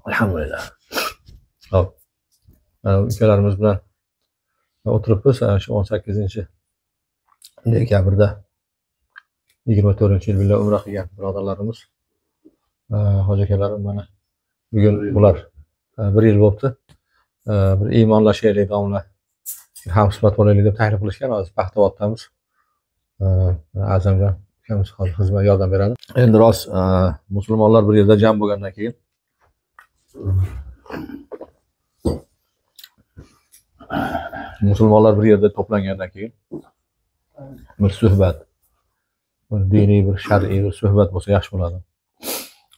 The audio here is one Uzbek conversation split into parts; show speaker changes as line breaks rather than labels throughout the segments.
Alhamdulillah. Hop. Ukalarimiz bilan o'tiribmiz shu 18-dekabrda 24-yil birga umra qilgan birodarlarimiz, hoji akalarim mana bugun bular 1 yil bo'libdi. Bir iymonlashaylik, domla hamsuhbat bo'laylik deb taklif qilishgan. Hozir Paxtavodamiz. Azamjon ukamiz hozir xizmat yordam beradi. Endi rost musulmonlar bir yerda jam bo'lgandan keyin musulmonlar bir yerda to'plangandan keyin bir suhbat, bir diniy, bir shar'iy bir suhbat bo'lsa yaxshi bo'ladi.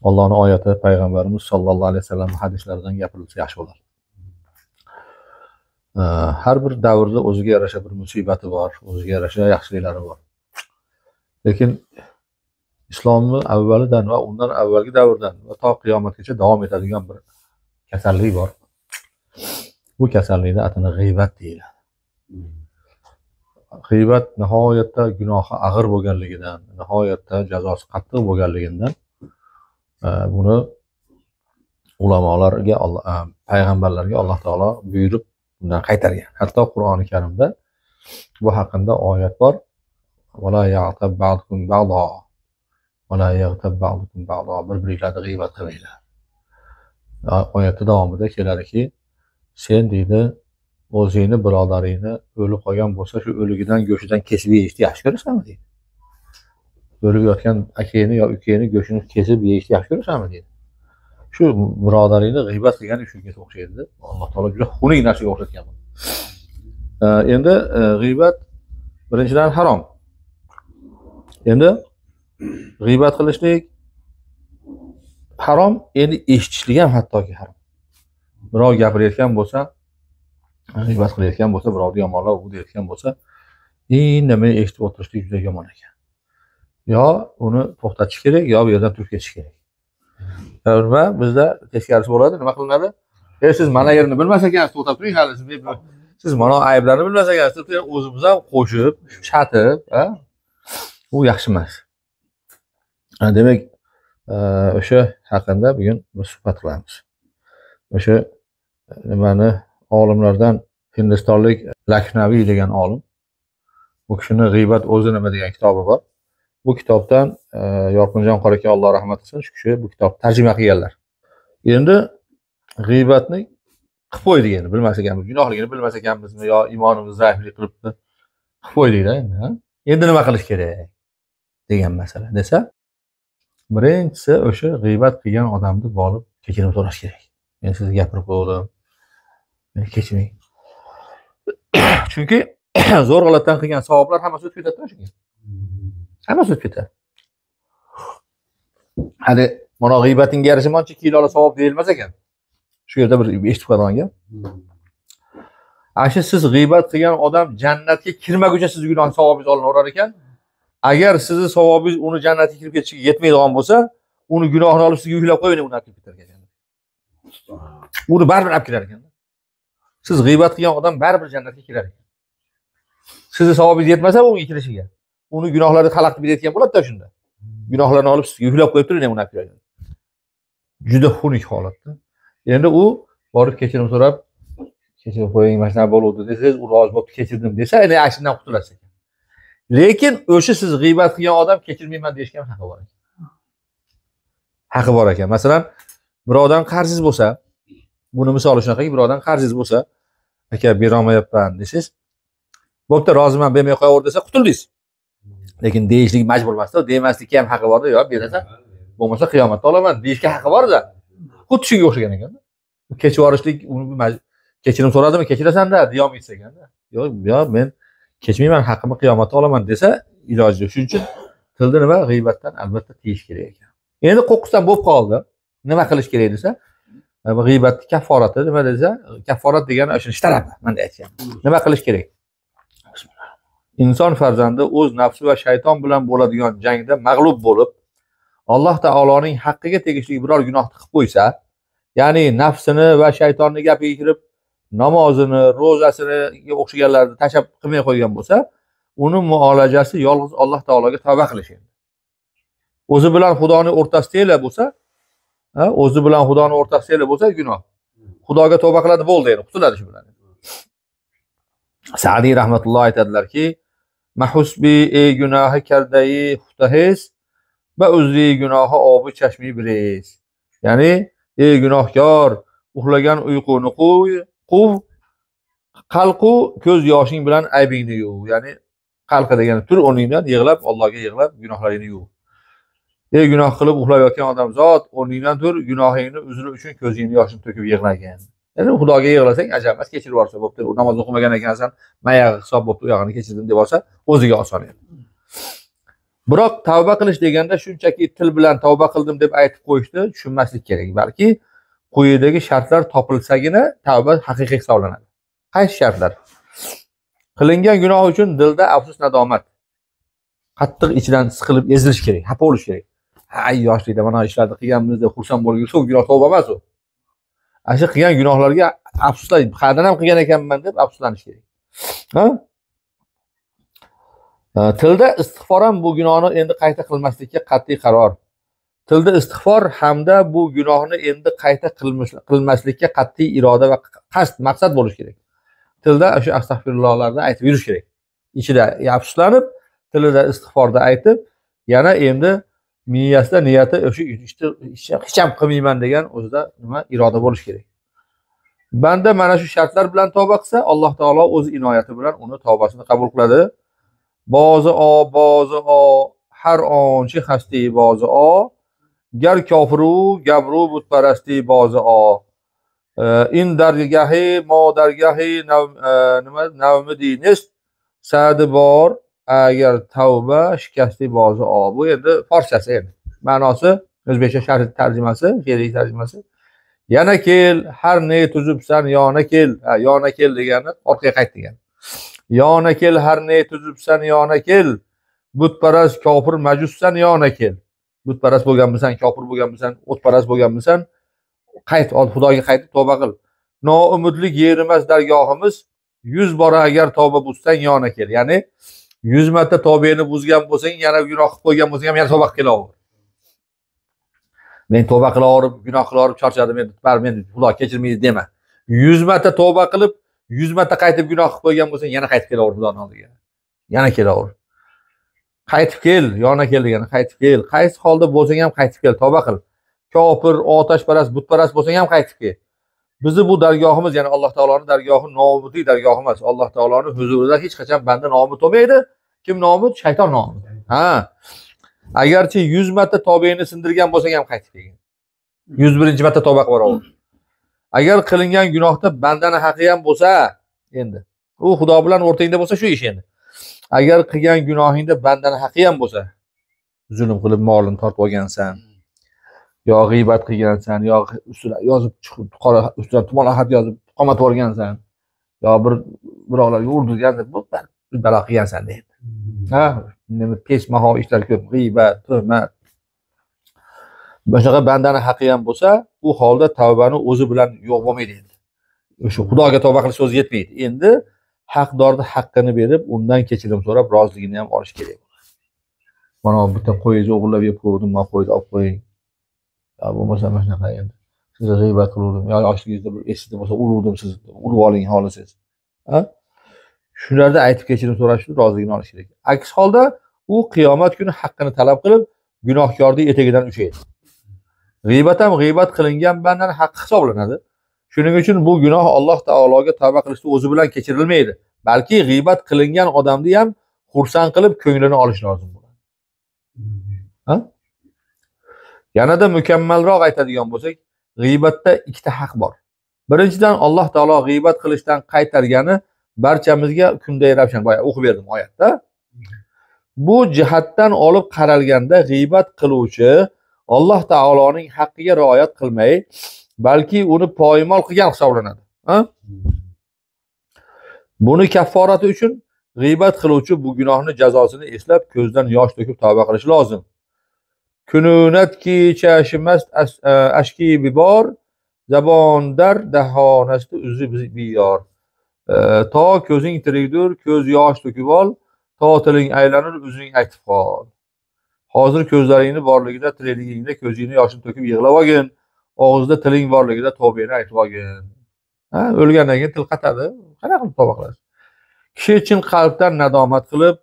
Allohning oyati, payg'ambarimiz sollallohu alayhi vasallam hadislaridan gapirilsa yaxshi bo'ladi. Har bir davrda o'ziga yarasha bir musibati bor, o'ziga yarasha yaxshiliklari bor. Lekin islomni avvalidan va undan avvalgi davrdan va to qiyomatgacha davom etadigan bir kasallik bor. Bu kasallikda atini g'iybat deyiladi. G'iybat nihoyatda gunohi og'ir bo'lganligidan, nihoyatda jazosi qattiq bo'lganligidan buni ulamolarga, payg'ambarlarga Alloh taolo buyurib bundan qaytargan. Hatto Qur'oni Karimda bu haqida oyat bor. Wala ya'tab ba'dukum ba'da. Wala ya'tab ba'dukum ba'da. Bir-biringlarni g'iybat qilmanglar. Oyatda davomida keladiki, sen deydi o'zingni birodaringni o'lib qolgan bo'lsa, shu o'ligidan go'shtidan kesib yeyishni yaxshi ko'rasanmi deydi. O'lib yotgan akangni yo ukangni go'shtini kesib yeyishni yaxshi ko'rasanmi deydi. Shu birodaringni g'iybat qilgan shunga o'xshaydi. Alloh taolo juda xunuk narsaga o'xshatgan. Endi g'iybat birinchidan harom. Endi g'iybat qilishlik harom, endi eshitishlik ham hattoki harom. Birov gapirayotgan bo'lsa, g'iybat qilayotgan bo'lsa, birovni yomonlab u deyotgan bo'lsa, indamay eshitib o'tirishlik juda yomon ekan. Yo uni to'xtatish kerak, yo bu yerdan turib ketish kerak. Va bizda teskarisi bo'ladi, nima qilinadi? Siz mana yerni bilmas ekansiz, to'xtab turing, hali siz mana ayblarni bilmas ekansiz, o'zimiz ham qo'shib, shatib, bu yaxshi emas. Demak, o'sha haqida bugun bir suhbat qilamiz. O'sha nimani olimlardan hindistonlik Laknaviy degan olim, bu kishini G'iybat o'zi nima degan kitobi bor. Bu kitobdan Yorqinjon Qoraka Alloh rahmat qilsin, shu kishi bu kitobni tarjima qilganlar. Endi g'iybatni qilib qo'ydik, endi bilmas ekanmiz, gunohligini bilmas ekanmizmi yo iymonimiz zaiflik qilibdi, qilib qo'ydik-da endi. Endi nima qilish kerak degan masala desa, birinchisi o'sha g'iybat qilgan odamni borib kechirim so'rash kerak. Men sizga gapirib qo'ydim, meni kechiring. Chunki zo'r g'alatan qilgan savoblar hammasi o'tib ketadi shunga. Hammasi o'tib ketadi. Hali mana g'iybatingga yarasha mancha kilolar savob deyilmas ekan. Shu yerda bir eshitib qolgan gap. Ashi siz g'iybat qilgan odam jannatga kirmaguncha siz gunoh savobingiz olinaverar ekan. Agar sizni savobingiz uni jannatga kirib ketishiga yetmaydigan bo'lsa, uni gunohini olib sizga yuklab qo'ying, uni olib kirib ketar ekan. Uni baribir olib kirar ekan. Siz g'iybat qilgan odam baribir jannatga kirar ekan. Sizni savobingiz yetmasa unga kirishiga, uni gunohlarini xalaqib berayotgan bo'ladi-da shunda. Gunohlarni olib sizga yuklab qo'yib turing, uni olib kirar ekan. Juda xunuk holatda. Endi u borib kechirim so'rab, kechirib qo'ying, mana shunday bo'ldi desangiz, u rozi bo'lib kechirdim desa, endi ashundan qutulasiz ekan. Lekin o'sha siz g'iybat qilgan odam kechirmayman deyishga ham haqqi bor ekan. Haqqi bor ekan. Masalan, birovdan qarzingiz bo'lsa, buni misoli shunaqaki, birovdan qarzingiz bo'lsa, aka berolmayapman desiz, bo'pti, roziman, bermay qo'yaver desa, qutuldingiz. Lekin deyishlik majbur emas-da, demaslikka ham haqqi bor-da, yo berasan, bo'lmasa qiyomatda olaman deyishga haqqi bor-da. Xuddi shunga o'xshagan ekan-da. Kechib yuborishlik, uni kechirim so'radimi, kechirasan-da, deya olmaysiz ekan-da. Yo, men kechmayman, haqqimni qiyomatda olaman desa, iloji yo'q. Shuning uchun tilni nima g'iybatdan albatta tiyish kerak ekan. Endi qo'qqisdan bo'lib qoldi. Nima qilish kerak desa, g'iybatning kafforati nima desa, kafforat degani o'sha tarafi, men aytgan. Nima qilish kerak? Inson farzandi o'z nafsi va shayton bilan bo'ladigan jangda mag'lub bo'lib, Alloh taoloning haqqiga tegishli biror gunohni qilib qo'ysa, ya'ni nafsini va shaytonning gapiga kirib, namozini, ro'zasini o'xshaganlarni tashab qilmay qo'ygan bo'lsa, uni muolajasi yolg'iz Alloh taologa tavba qilish. O'zi bilan Xudoning o'rtasida bo'lsa, O'zi bilan Xudoni o'rtasida bo'lsa gunoh. Xudoga tavba qiladi bo'ldi endi, qutuladi shu bilan. Sa'diy rahmatulloh aytadilarki, mahusbi ey gunohi kardayi xutahiz va uzri gunohi obi chashmi biris. Ya'ni ey gunohkor, uxlagan uyquni quv, qalqu ko'z yoshing bilan aybingni yuv. Ya'ni qalqa degani tur o'rningdan yig'lab, Allohga yig'lab gunohlaringni yuv. Ey gunoh qilib uxlayotgan odam zot, o'rningdan tur, gunohingni uzri uchun ko'zingni yoshini to'kib yig'lagin. Ya'ni Xudoga yig'lasang, ajab emas, kechirib yuborsa bo'pti. Namoz o'qimagan ekansan, mayag'i hisob bo'pti, u yog'ini kechirdim deb olsa, o'ziga oson edi. Biroq tavba qilish deganda shunchaki til bilan tavba qildim deb aytib qo'yishni tushunmaslik kerak. Balki quyidagi shartlar topilsagina tavba haqiqiy hisoblanadi. Qaysi shartlar? Qilingan gunoh uchun dilda afsus nadomat, qattiq ichidan siqilib ezilish kerak, xafa bo'lish kerak. Ay yoshlikda mana ishlarni qilganmiz deb xursand bo'lib yursa, u gunoh tavba emas u. Ana qilgan gunohlarga afsuslar, qayerdan ham qilgan ekanman deb afsuslanish kerak. Ha? Tilda istig'for ham bu gunohni endi qayta qilmaslikka qat'iy qaror. Tilda istig'for hamda bu gunohni endi qayta qilmaslikka qat'iy iroda va qasd, maqsad bo'lish kerak. Tilda o'sha astag'firullohlarni aytib yurish kerak. Ichida afsuslanib, tilida istig'forda aytib, yana endi miyasida niyati o'sha hech ham qilmayman degan o'zida nima iroda bo'lish kerak. Banda mana shu shartlar bilan tavba qilsa, Alloh taolo o'z inoyati bilan uni tavbasini qabul qiladi. Bozi o har onchi hasti bozi o gar kofiru gabru butparasti bozi o in dargahi mo dargahi nima navmidi nest sadi bor agar tavba shikasti bozi o. Bu endi forchasi endi. Ma'nosi o'zbekcha sharh tarjimasi, she'riy tarjimasi. Yana kel, har ne tuzibsan yana kel. Yana kel degani orqaga qayt degani. Yana kel, har ne tuzibsan yana kel. Butparast, kofir, majussan yana kel. Butparast bo'lganmisan, kofir bo'lganmisan, o'tparast bo'lganmisan, qayt, Xudoga qaytib tavba qil. Noumidlik yerimas dargohimiz, 100 bora agar tavba buzsang yana kel. Ya'ni 100 marta tavbani buzgan bo'lsang, yana gunoh qilib qo'ygan bo'lsang ham yana tavba qilaver. Men tavba qilaverib, gunoh qilaverib charchadim, men Xudo kechirmaydi dema. 100 marta tavba qilib, 100 marta qaytib gunoh qilib qo'ygan bo'lsang, yana qaytib kelaver Xudoning oldiga. Yana kelaver. Qaytib kel, yana kel degani qaytib kel. Qaysi holda bo'lsang ham qaytib kel, tavba qil. Kofir, otashparast, butparast bo'lsang ham qaytib kel. Bizi bu dargohimiz, ya'ni Alloh taoloning dargohi noumidlik dargohi emas. Alloh taoloning huzurida hech qachon banda noumid bo'lmaydi. Kim noumid? Shayton noumid. Ha. Agarchi 100 marta tavbani sindirgan bo'lsang ham qaytib kelgin. 101-marta tavba qilib boraver. Agar qilingan gunohda bandani haqqi ham bo'lsa, endi u Xudo bilan o'rtangda bo'lsa shu ish endi. Agar qilgan gunohingda bandani haqqi ham bo'lsa, zulm qilib molini tortib olgansan, yo g'iybat qilgansan, yo ustidan yozib qora ustidan tumolat yozib qomatib olgansan, yo birovlarga urdirgansan, bu balo qilgansan deydi. Ha, nima pes maho ishlar ko'p, g'iybat, tuhmat. Boshqa bandani haqqi ham bo'lsa, u holda tavbani o'zi bilan yo'q bo'lmaydi endi. O'sha Xudoga tavba qilish o'zi yetmaydi. Endi haqdorning haqqini berib, undan kechirim so'rab, roziligini ham olish kerak. Mana bitta qo'yingizni o'g'irlab yeb qo'ydim, men qo'yni olib qo'ying. Ya bo'lmasa mana shunaqa endi. Sizni g'iybat qildim, yo yoshligingizda bir esingizda bo'lsa uruvdim sizni, urib oling xolisiz. Ha? Shularda aytib kechirim so'rash uchun roziligini olish kerak. Aks holda u qiyomat kuni haqqini talab qilib, gunohkorning etagidan ushlaydi. G'iybat ham g'iybat qilingan bandaning haqqi hisoblanadi. Shuning uchun bu gunoh Alloh taologa tavba qilishda o'zi bilan kechirilmaydi. Balki g'iybat qilingan odamni ham xursand qilib ko'nglini olish lozim bo'ladi. Ha? Yanada mukammalroq aytadigan bo'lsak, g'iybatda ikkita haq bor. Birinchidan Alloh taolo g'iybat qilishdan qaytargani barchamizga kunday ravshan, boya o'qib berdim oyatda. Bu jihatdan olib qaralganda g'iybat qiluvchi Alloh taoloning haqqiga rioyat qilmay, balki uni poymol qilgan hisoblanadi. Ha? Buni kafforati uchun g'iybat qiluvchi bu gunohni jazosini eslab ko'zdan yosh to'kib tavba qilish lozim. Kununatki chashimas ashki bibor, zabondar dahonasti uzi biyor. To ko'zing tirikdur, ko'z yosh to'kib ol, to tiling aylanur, o'zing aytib qol. Hozir ko'zlaringni borligida, tirikligingda ko'zingni yoshini to'kib yig'lab olgin. og'izda tiling borligida tavbani aytib olgin. Ha, o'lgandan keyin til qatadi. Qanaqa qilib tavba qilasiz? Kishi chin qalbdan nadomat qilib,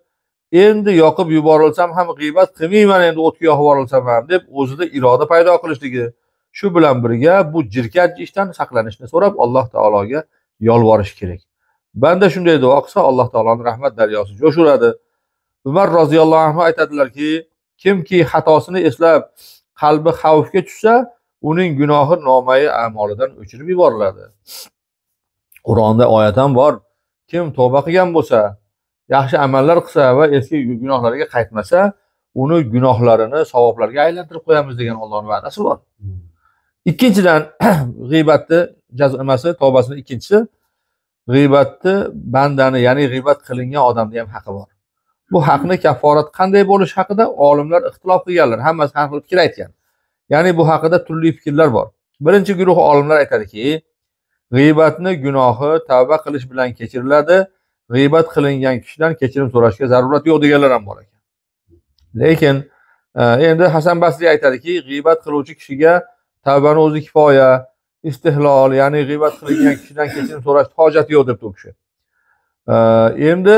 endi yoqib yuborilsam ham g'iybat qilmayman, endi o'tga yoqib yuborilsam ham deb o'zida iroda paydo qilishligi. Shu bilan birga bu jirkanch ishdan saqlanishni so'rab Alloh taologa yolvorish kerak. Banda shunday duo qilsa, Alloh taoloning rahmat daryosi jo'shuradi. Umar roziyallohu anhu aytadilarki, kimki xatosini eslab qalbi xavfga tushsa, uning gunohi nomai a'molidan o'chirib yuboriladi. Qur'onda oyat ham bor. Kim tavba qilgan bo'lsa, yaxshi amallar qilsa va eski gunohlariga qaytmasa, uni gunohlarini savoblarga aylantirib qo'yamiz degan Allohning va'dasi bor. Ikkinchidan, g'iybatni jazmasi, tavbasining ikkinchisi, g'iybatni bandani, ya'ni g'iybat qilingan odamning ham haqi bor. Bu haqni kafforat qanday bo'lish haqida olimlar ixtilof qilganlar, hammasi har xil fikr aytgan. Ya'ni bu haqida turli fikrlar bor. Birinchi guruh olimlar aytadiki, g'iybatni gunohi tavba qilish bilan kechiriladi. G'iybat qilingan kishidan kechirim so'rashga zarurat yo'q deganlar ham bor ekan. Lekin endi Hasan Basri aytadiki, g'iybat qiluvchi kishiga tavbani o'zi kifoya, istihlol, ya'ni g'iybat qilingan kishidan kechirim so'rash hojati yo'q deb u kishi. Endi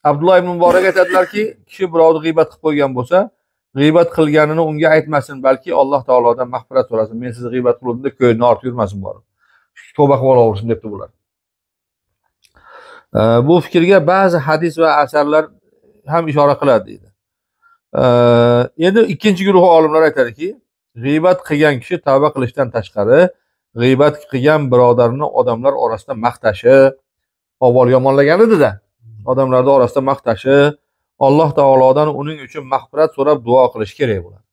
Abdulloh ibn Muborak aytadilarki, kishi birovni g'iybat qilib qo'ygan bo'lsa, g'iybat qilganini unga aytmasin, balki Alloh taolodan mag'firat so'rasin. Men sizni g'iybat qildim deb ko'yni ortib yurmasin borib. Tavba qilib olaversin debdi bular. Bu fikrga ba'zi hadis va asarlar ham ishora qiladi deydi. Endi ikkinchi guruh olimlar aytadiki, g'iybat qilgan kishi tavba qilishdan tashqari, g'iybat qilgan birodarini odamlar orasida maqtashi, avval yomonlagan edi-da, odamlarning orasida maqtashi, Alloh taolodan uning uchun mag'firat so'rab duo qilish kerak bo'ladi.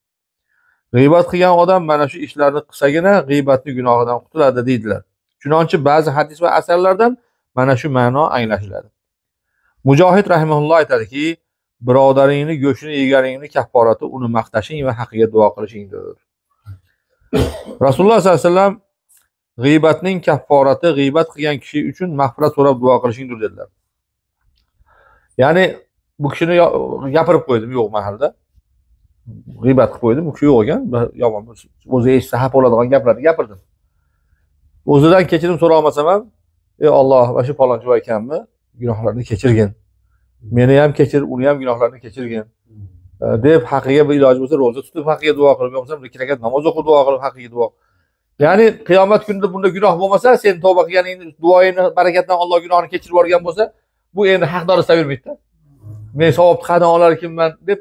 G'iybat qilgan odam mana shu ishlarni qilsagina g'iybatning gunohidan qutuladi deydilar. Chunonchi ba'zi hadis va asarlardan mana shu ma'no anglashiladi. Mujohid rahimahulloh aytadiki, birodaringni go'shtini yeganingni kafforati uni maqtashing va haqiga duo qilishingdir. Rasululloh sollallohu alayhi vasallam g'iybatning kafforati g'iybat qilgan kishi uchun mag'firat so'rab duo qilishingdir dedilar. Ya'ni bu kishini gapirib qo'ydim yo'q mahalda. G'iybat qilib qo'ydim, bu kishi yo'q ekan, yomon o'zi eshitsa xafa bo'ladigan gaplarni gapirdim. O'zidan kechirim so'ra olmasam ham, ey Alloh, va shu palonchi boy ekanmi, gunohlarini kechirgin. Meni ham kechir, uni ham gunohlarini kechirgin. Deb haqiga bir iloji bo'lsa roza tutib haqiga duo qilib, yo'qsa 2 rakat namoz o'qib duo qilib haqiga duo. Ya'ni qiyomat kunida bunda gunoh bo'lmasa, sen tavba qilganingni, duoyingni barakatdan Alloh gunohini kechirib yuborgan bo'lsa, bu endi haqdor istavermaydi-da. Men savobni qayerdan olar ekanman deb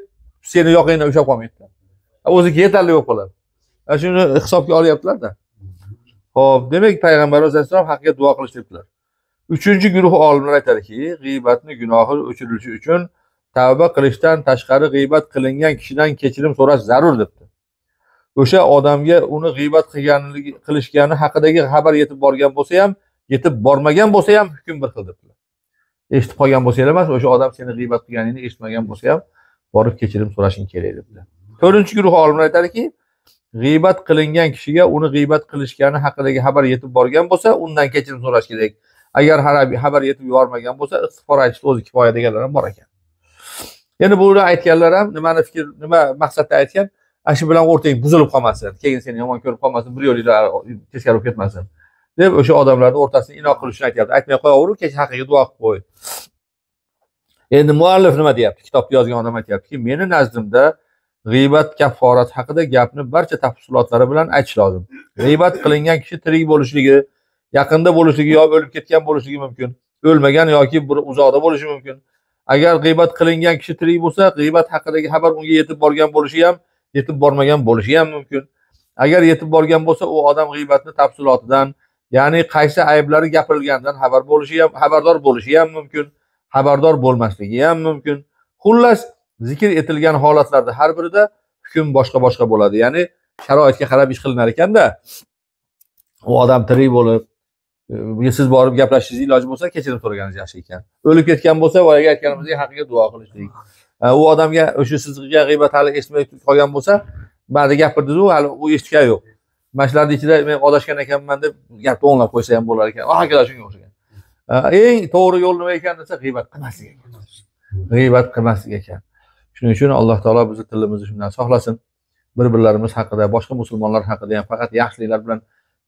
seni yoqingdan ushlab qolmaydi-da. O'ziga yetarli bo'lib qoladi. Shuni hisobga olyaptilar-da. Xo'p, demak payg'ambarimiz alayhisalom haqiga duo qilish debdilar. Uchinchi guruh olimlar aytadiki, g'iybatni gunohi o'chirilishi uchun tavba qilishdan tashqari g'iybat qilingan kishidan kechirim so'rash zarur debdi. O'sha odamga uni g'iybat qilishgani haqidagi xabar yetib borgan bo'lsa ham, yetib bormagan bo'lsa ham hukm bir xil debdilar. Eshitib qolgan bo'lsangiz emas, o'sha odam seni g'iybat qilganingni eshitmagan bo'lsa ham borib kechirim so'rashing kerak debdilar. To'rtinchi guruh olimlar aytadiki, g'iybat qilingan kishiga uni g'iybat qilishgani haqidagi xabar yetib borgan bo'lsa, undan kechirim so'rash kerak. Agar xabar yetib bormagan bo'lsa, istig'for aytish o'zi kifoya deganlar ham bor ekan. Endi buni aytganlar ham nima maqsadda aytgan? Ashi bilan o'rtang buzilib qolmasin, keyin seni yomon ko'rib qolmasin, bir yo'lingda teskari o'tib ketmasin deb o'sha odamlarning o'rtasini inoq qilishni aytyapti. Aytmay qo'yaverib, kecha haqiga duo qilib qo'y. Endi muallif nima deyapti? Kitobda yozgan odam aytyaptiki, meni nazdimda g'iybat kafforat haqida gapni barcha tafsilotlari bilan aytish lozim. G'iybat qilingan kishi tirik bo'lishligi, yaqinda bo'lishligi yo o'lib ketgan bo'lishligi mumkin. O'lmagan yoki bir uzoqda bo'lishi mumkin. Agar g'iybat qilingan kishi tirik bo'lsa, g'iybat haqidagi xabar unga yetib borgan bo'lishi ham, yetib bormagan bo'lishi ham mumkin. Agar yetib borgan bo'lsa, u odam g'iybatni tafsilotidan, ya'ni qaysi ayblari gapirilganidan xabardor bo'lishi ham mumkin, xabardor bo'lmasligi ham mumkin. Xullas, zikr etilgan holatlarda har birida hukm boshqa bo'ladi. Ya'ni sharoitga qarab ish qilinar ekanda, u odam tirik bo'lib, siz borib gaplashishingiz iloji bo'lsa, kechirim so'raganingiz yaxshi ekan. O'lib ketgan bo'lsa, boyaga aytganimizdek haqiga duo qilishlik. U odamga o'sha sizga g'iybat hali esmay qolgan bo'lsa, ba'zi gapirdiz-ku, hali u eshitgan yo'q. Mashlarning ichida men odashgan ekanman deb gap o'nglab qo'ysa ham bo'lar ekan. Haqiqatan shunga o'xshagan. Eng to'g'ri yo'l nima ekan desa, g'iybat qilmaslik ekan. G'iybat qilmaslik ekan. Shuning uchun Alloh taolo bizni tilimizni shundan saqlasin. bir-birlarimiz haqida, boshqa musulmonlar haqida ham faqat yaxshiliklar bilan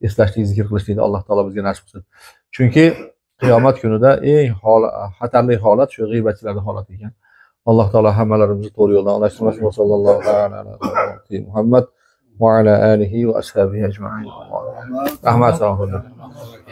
eslashlik, zikr qilishlikni Alloh taolo bizga nasib qilsin. Chunki qiyomat kunida eng xatarli holat shu g'iybatchilarning holati ekan. Alloh taolo hammalarimizni to'g'ri yo'ldan adashtirmasin. Sallallohu alayhi Muhammad va ala alihi va ashabihi ajma'in. Rahmat, salom.